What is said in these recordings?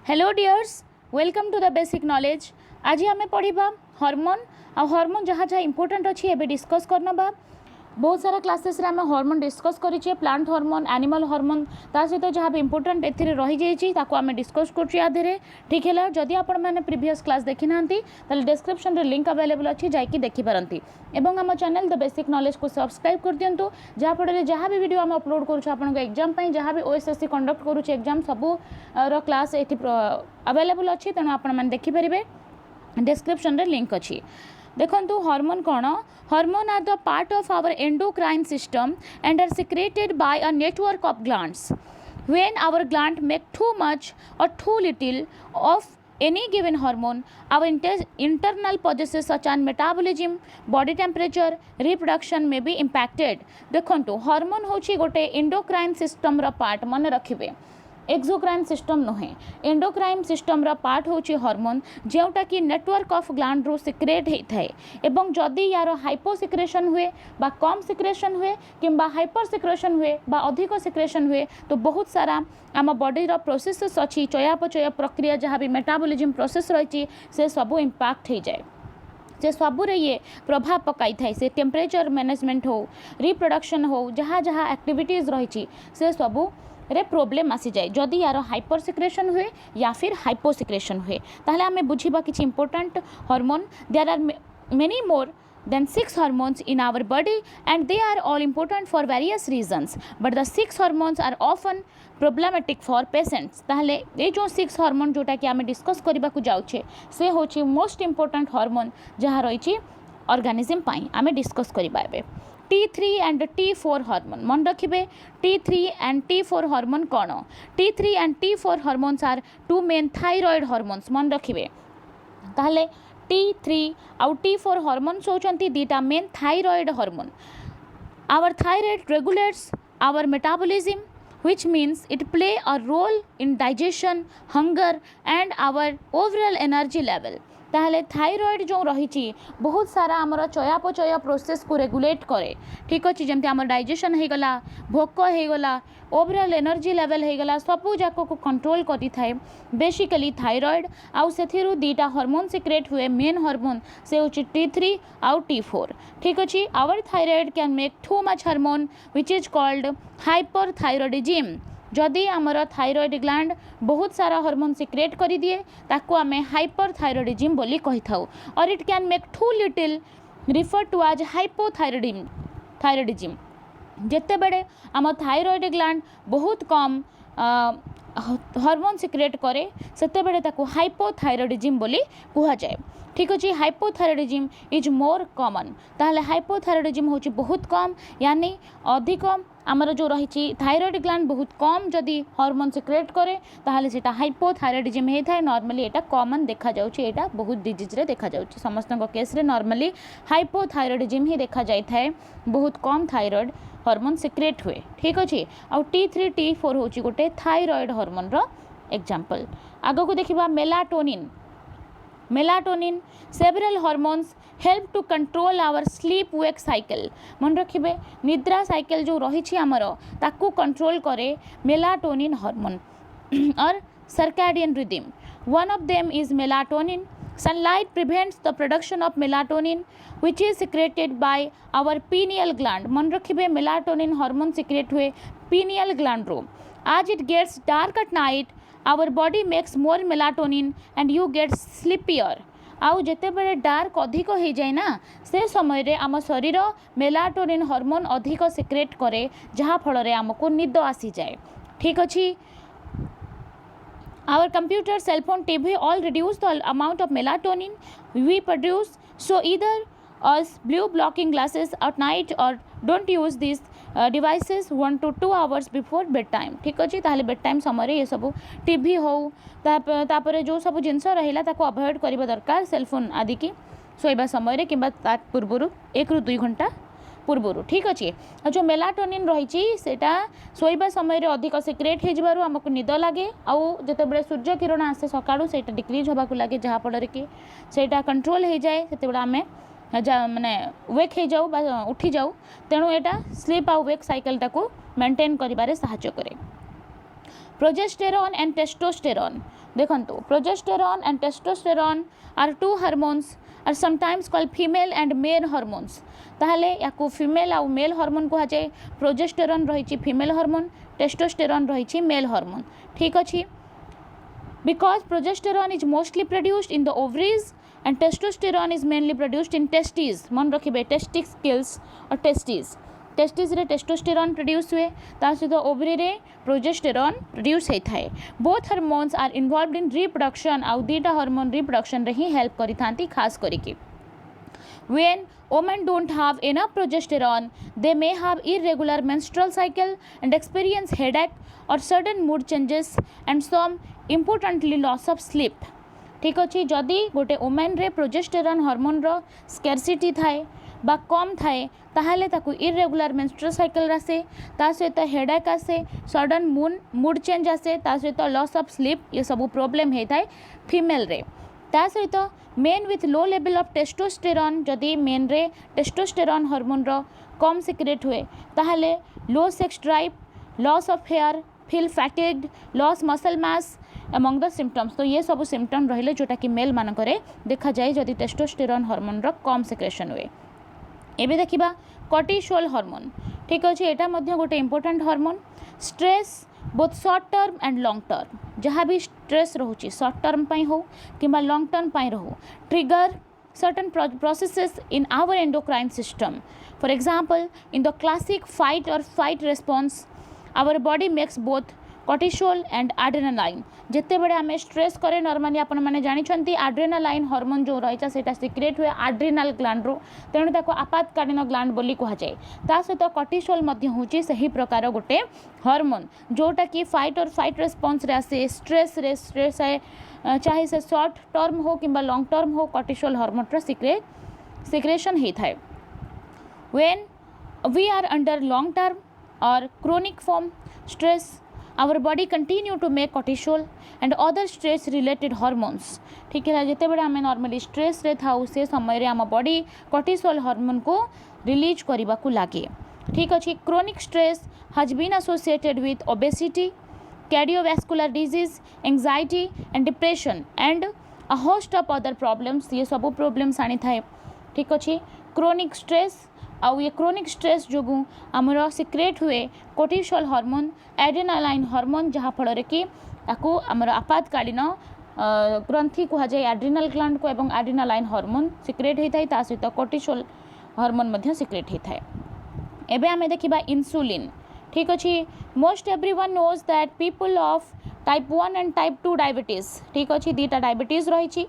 Hello dears, welcome to the basic knowledge. आज आम पढ़ा हार्मोन आ हार्मोन जहाँ जहाँ इंपोर्टेंट अच्छी एबे डिस्कस करना। बहुत सारा क्लासेस रे आम हार्मोन डिस्कस करिए, प्लांट हार्मोन, एनिमल हार्मोन, ता सहित जहाँ भी इंपोर्टेंट ए रही जाइए आम डिस्कस करें। ठीक है, जदि आपण मैंने प्रीवियस क्लास देखी ना ताले डिस्क्रिप्शन रे लिंक अवेलेबल अच्छी जाकि देखिपारती। एवं आम चैनल द बेसिक नॉलेज को सब्सक्राइब कर दिंतु, जहाँफल जहाँ भी वीडियो आम अपलोड करूँ एग्जाम जहाँ भी ओएसएससी कंडक्ट करुचे एग्जाम सबू क्लास ये अवेलेबल अच्छी, तेणु आपने देखिपारे डिस्क्रिप्शन रे लिंक अच्छी। देखंतु हार्मोन कौन? Hormone are the part of our endocrine system and are secreted by a network of glands. When our gland make too much or too little of any given hormone, our internal processes such as metabolism, body temperature, reproduction may be impacted. देखंतु hormone होची गोटे endocrine system रा part, मन रखिबे exocrine system नुहे, endocrine system रा part होची hormone, जोटा कि नेटवर्क ऑफ ग्लैंड रो सिक्रेट होता है। एवं जदि यार हाइपो सिक्रेशन हुए बा कम सिक्रेशन हुए किंबा हाइपर सिक्रेशन हुए बा अधिक सिक्रेशन हुए तो बहुत सारा आम बॉडी रो प्रोसेस अच्छी, चयापचय प्रक्रिया जहाँ भी मेटाबॉलिज्म प्रोसेस रही से सब इम्पैक्ट हो जाए, से सबुरे ये प्रभाव पकाई थाए। से टेम्परेचर मैनेजमेंट हो, रिप्रोडक्शन हो, जहाँ जहाँ एक्टिविटीज रही से सबू रे प्रोब्लेम आसी जाए जदि यार हाइपर सिक्रेशन हुए या फिर हाइपो सिक्रेशन हुए। ताहले आमे बुझिबा किछि important hormone. There are many more than 6 hormones in our body and they are all important for various reasons, but the 6 hormones are often problematic for patients. ताहले ये जो 6 हार्मोन जोटा कि आमे डिस्कस करबा को जाउछे से होची मोस्ट इंपोर्टेंट हार्मोन जहाँ रही ऑर्गेनिज्म पाई आमे डिस्कस करबा। एबे T3 and T4 हार्मोन मन रखिबे। T3 and T4 हार्मोन कौन? T3 and T4 hormones are two main thyroid hormones, मन रखिबे। ताहले T3 आउ T4 हार्मोन्स होचंती दीटा main thyroid hormone. Our thyroid regulates our metabolism which means it play a role in digestion, hunger and our overall energy level. ताहले thyroid जो रही बहुत सारा आमर चयापचय प्रोसेस को रेगुलेट करे। ठीक अच्छे, जमती आम डाइजेशन हो गला, भोक हो गला, ओवरऑल एनर्जी लेवल हो गला, सबू जाक को कंट्रोल करी थाए बेसिकली थायराइड। आउ से दीटा हार्मोन सिक्रेट हुए, मेन हार्मोन से होची T3 आउ T4। ठीक अच्छे, our thyroid can make too much hormone which is called hyperthyroidism. जदि आमर थायराइड ग्लैंड बहुत सारा हार्मोन सिक्रेट कर दिए ताको आमे हाइपरथायरॉयडिज्म बोली कहि थाउ, और it can make too little refer to as hypothyroidism. जेते बेले आम थायराइड ग्लैंड बहुत कम हार्मोन सिक्रेट करे सेते बेले ताको हाइपोथायरॉयडिज्म बोली कहा जाए। ठीक अच्छे, हाइपोथायरॉयडिज्म इज मोर कॉमन। ताहले हाइपोथायरॉयडिज्म होची बहुत कम, यानी अधिक आमर जो रही थायराइड ग्लैंड बहुत कम जदि हार्मोन सिक्रेट करे ताहले सेटा हाइपोथायरॉयडिज्म होता है। नॉर्मली एटा कॉमन देखा जाउची, एटा बहुत डिजीज रे देखा जाउची। समस्त केस रे नॉर्मली हाइपोथायरॉयडिज्म ही देखा जाय थाए, बहुत कम थायराइड हार्मोन सिक्रेट हुए। ठीक अच्छे, आउ T3 T4 होची गोटे थायराइड हार्मोन रो एग्जांपल। आगो को देखिबा melatonin. Melatonin several hormones help to control our sleep wake cycle. मन रखिबे निद्रा साइकिल जो रही आमर ताकू कंट्रोल करे मेलाटोनिन हार्मोन और circadian rhythm. One of them is melatonin. Sunlight prevents the production of melatonin which is secreted by our pineal gland. मन रखिबे मेलाटोनिन हार्मोन सिक्रेट हुए pineal gland रो। As it gets dark at night, our body makes more melatonin and you get sleepier. आउ जेते बेले dark अधिक हो जाए ना से समय रे आम शरीर मेलाटोनिन हार्मोन अधिक सिक्रेट करे जहाँ फल रे आमको निद आसी जाए। ठीक अच्छी, our computer, cell phone, TV all reduce the amount of melatonin we produce. So either us blue blocking glasses at night or don't use these devices 1 to 2 hours before bedtime. ठीक अच्छे, ताहले बेड टाइम समय ये सब TV हो तापर जो सब जिनस रहा ताको अवॉइड करबा दरकार, सेलफोन आदि की सोइबा समय किंबा ता पूर्व 1 ରୁ 2 घंटा पूर्वर। ठीक अच्छे, जो मेलाटोनिन रही सेटा सोइबा समय अधिक सिक्रेट हो आमको निद लगे, आउ जिते सूर्य किरण आसे सकाळू सेटा डिक्रीज होबाकू लगे जहाँफल कि सेटा कंट्रोल हो जाए, से आम माने वेक हो जाऊ बा उठी जाऊ, तेणु यहाँ स्लीप आउ वेक साइकिल टाको मेंटेन करिबारे साहाय्य करे। प्रोजेस्टेरॉन एंड टेस्टोस्टेरॉन देखंतु progesterone and testosterone are two hormones are sometimes called female and male hormones ताहले याकू फीमेल आउ मेल हार्मोन को जाए प्रोजेस्टेरॉन रही फीमेल हार्मोन टेस्टोस्टेरॉन रही मेल हार्मोन ठीक अच्छे because progesterone is mostly produced in the ovaries and testosterone is mainly produced in testes मन रखिबे testicles और testes रे testosterone produce हुए ता सहित ovary रे progesterone produce होता है both hormones are involved in reproduction आउ दीटा हार्मोन रिप्रोडक्शन रे ही हेल्प करि थांती खास करिके when women don't have enough progesterone they may have irregular menstrual cycle and experience headache or sudden mood changes and some importantly loss of sleep ठीक अच्छे जदि गोटे women रे प्रोजेस्टेरॉन हार्मोन रो scarcity थाए बा कम थाए ताहले ताकू इरेगुलर मेंस्ट्रुअल साइकिल आसे ता सहित हेडेक आसे सडन मूड चेंज आसे ता सहित लॉस ऑफ स्लीप ये सब प्रॉब्लम होता है फीमेल रे ता सहित men with low level of testosterone जदि मेन रे टेस्टोस्टेरॉन हार्मोन रो कम सिक्रेट हुए ताहले low sex drive loss of hair feel fatigued loss muscle mass among the symptoms तो ये सब सिम्पटम रहिले जोटा कि मेल मानकरे देखा जाए जदि टेस्टोस्टेरॉन हार्मोन रो कम सिक्रेशन हुए एबे देखिबा कॉर्टिसोल हार्मोन ठीक अछि एटा मध्ये गोटे important hormone stress both short term and long term जहाँ भी स्ट्रेस रोचे शॉर्ट टर्म पाई हो किंबा लॉन्ग टर्म पाई रहो trigger certain processes in our endocrine system for example in the classic fight or flight response our body makes both cortisol and adrenaline जिते बड़े आम stress करे नॉर्मली आपण मैंने जानी आड्रेनालाइन हार्मोन जो रही है सिक्रेट हुए आड्रिनाल ग्लैंड रू तेणु ताको आपातकालीन ग्लैंड बोली कहुए ता सहित कॉर्टिसोल हूँ सही प्रकार गोटे हार्मोन जोटा कि फाइट और फाइट रेस्पॉन्स रे आसे स्ट्रेस आए चाहे से शॉर्ट टर्म हो कि लॉन्ग टर्म हो कॉर्टिसोल हार्मोन सिक्रेशन होता है when we are under long term और chronic form stress our body continue to make cortisol and other stress related hormones ठीक है जिते बड़े आम नॉर्मली स्ट्रेस रे थाउ से समय रे आम बॉडी cortisol हार्मोन को रिलीज करबा को लागे ठीक अछि chronic stress has been associated with obesity cardiovascular disease anxiety and depression and a host of other problems ये सब प्रॉब्लम्स आनी थाए ठीक अछि क्रोनिक स्ट्रेस आउ ये क्रोनिक स्ट्रेस जो आमर सिक्रेट हुए कोर्टिसोल हार्मोन एड्रेनालाइन हार्मोन जहाँ फल कि आमर आपातकालीन ग्रंथि कहुए एड्रिनल ग्लैंड को एवं एड्रेनालाइन हार्मोन सिक्रेट होता है ता सहित कोर्टिसोल हार्मोन सिक्रेट होता है एबे आमे देखिबा इंसुलिन ठीक अच्छे most everyone knows that people of type 1 and type 2 diabetes ठीक अच्छे दीटा डायबिटीज रही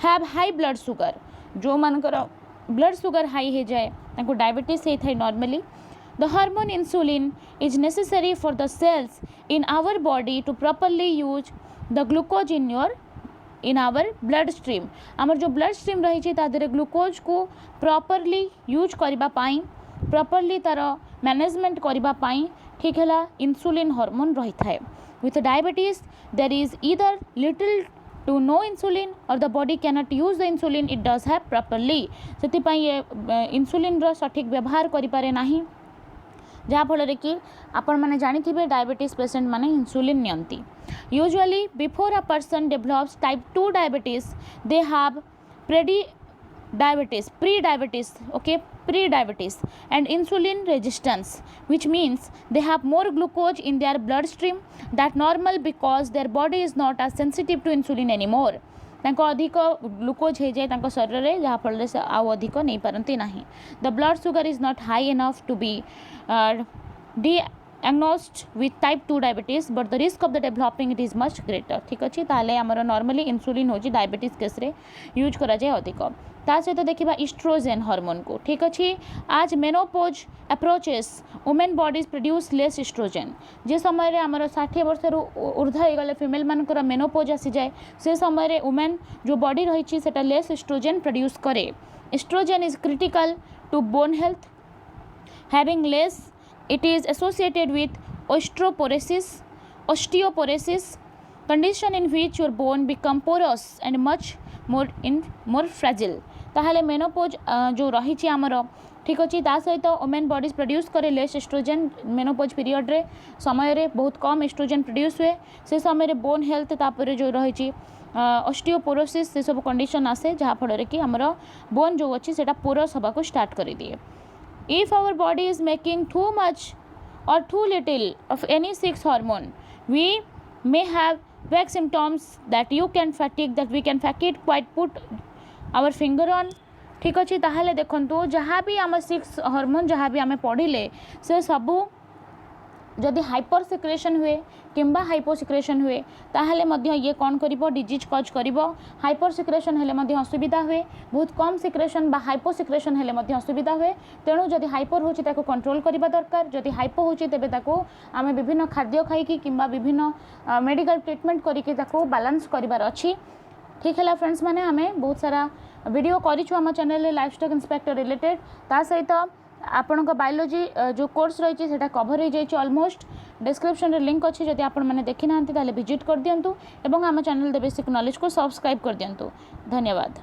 हैव हाई ब्लड सुगर जो मानकर ब्लड सुगर हाई हो जाए ताको डायबिटीज होता है normally the hormone insulin is necessary for the cells in our body to properly use the glucose in our blood stream आमर जो ब्लड स्ट्रीम रही है ग्लूकोज को प्रॉपर्ली यूज करने प्रॉपर्ली तार मैनेजमेंट करने ठीक है इंसुलिन हार्मोन रही है with diabetes there is either little to no insulin or the body cannot use the insulin it does have properly से ये इंसुलिन रो सठिक व्यवहार करि पारे नाही जहाँ फल कि आपण मैंने जानी डायबिटीज पेशेंट माने इंसुलिन नियंती usually before a person develops type 2 diabetes they have pre-diabetes okay pre-diabetes and insulin resistance which means they have more glucose in their bloodstream that normal because their body is not as sensitive to insulin anymore तांको अधिक glucose हो जाए तांको शरीर रे जहाँ फल से आउ अधिक नहीं पारती नाही the blood sugar is not high enough to be diagnosed with type 2 diabetes but the risk of the developing it is much greater ठीक अच्छे ताले आमर नॉर्मली इंसुलिन हो डायबिटीज केस रे यूज करा जाए अधिक ता सहित देखा इस्ट्रोजेन हार्मोन को ठीक अच्छे आज menopause approaches women bodies produce less estrogen जे समय आमर 60 वर्ष ऊर्ध्व हो गले फिमेल मानकर मेनोपोज आसी जाए से समय वुमेन जो बॉडी रही है लेस इस्ट्रोजेन प्रोड्यूस करे estrogen is critical to bone health having less it is associated with osteoporosis condition in which your bone become porous and much more fragile ताहले मेनोपोज जो रही आमर ठीक अच्छे ता सहित वोमेन बॉडीज प्रोड्यूस करे लेस एस्ट्रोजेन मेनोपोज पीरियड रे समय रे बहुत कम एस्ट्रोजेन प्रोड्यूस हुए से समय रे बोन हेल्थ तापर जो रही ऑस्टियोपोरोसिस से सब कंडीशन आसे जहाँफल कि आमर बोन जो अच्छी से पोरस हवा को स्टार्ट कर दिए। If our body is making too much or too little of any six hormone, we may have vague symptoms that you can fatigue, that we can fatigue quite put our finger on। ठीक अच्छे ताहले देखंतु जहाँ भी आम six hormone जहाँ भी आम पढ़िले से सबू जदि हाइपर सिक्रेशन हुए किंबा हाइपो सिक्रेशन हुए ताहले मध्य ये कौन करिवो डिजीज कज करिवो। हाइपर सिक्रेशन हेले मध्य असुविधा हुए, बहुत कम सिक्रेशन बा हाइपो सिक्रेशन हेले मध्य असुविधा हुए। तेणु जदि हाइपर होची ताको कंट्रोल करिबा दरकार, जदि हाइपो होची तेबे ताको आमे विभिन्न खाद्य खाइकी किंबा विभिन्न मेडिकल ट्रीटमेंट करिके ताको बैलेंस करिबार अछि। ठीक है फ्रेंड्स माने आमे बहुत सारा वीडियो करिछु हम चैनल लाइफस्टॉक इंस्पेक्टर रिलेटेड ता सहित आपण बायोलॉजी जो कोर्स रही है कवर हो जाए ऑलमोस्ट डिस्क्रिप्शन रे लिंक अच्छी जब आपण मैंने देखी ना विजिट कर दिंतु और आम चैनल द बेसिक नॉलेज को सब्सक्राइब कर दिंतु। धन्यवाद।